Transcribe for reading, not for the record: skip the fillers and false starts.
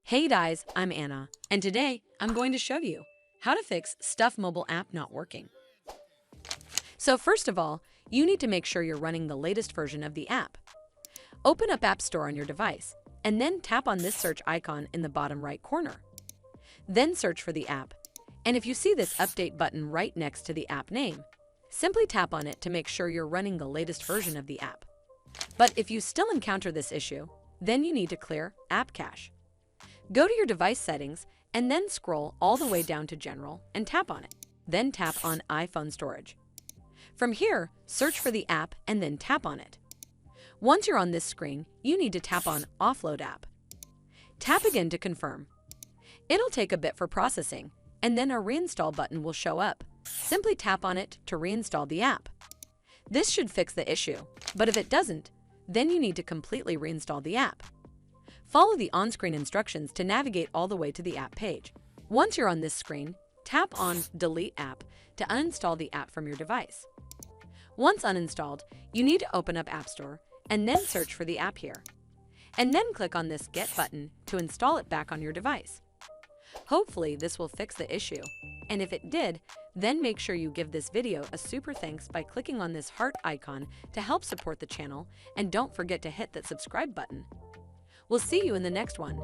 Hey guys, I'm Anna, and today I'm going to show you how to fix Stuff mobile app not working. So first of all, you need to make sure you're running the latest version of the app. Open up App Store on your device, and then tap on this search icon in the bottom right corner. Then search for the app, and if you see this update button right next to the app name, simply tap on it to make sure you're running the latest version of the app. But if you still encounter this issue, then you need to clear App Cache. Go to your device settings and then scroll all the way down to General and tap on it. Then tap on iPhone Storage. From here, search for the app and then tap on it. Once you're on this screen, you need to tap on Offload App. Tap again to confirm. It'll take a bit for processing, and then a Reinstall button will show up. Simply tap on it to reinstall the app. This should fix the issue, but if it doesn't, then you need to completely reinstall the app. Follow the on-screen instructions to navigate all the way to the app page. Once you're on this screen, tap on Delete App to uninstall the app from your device. Once uninstalled, you need to open up App Store and then search for the app here. And then click on this Get button to install it back on your device. Hopefully this will fix the issue, and if it did, then make sure you give this video a super thanks by clicking on this heart icon to help support the channel, and don't forget to hit that subscribe button. We'll see you in the next one.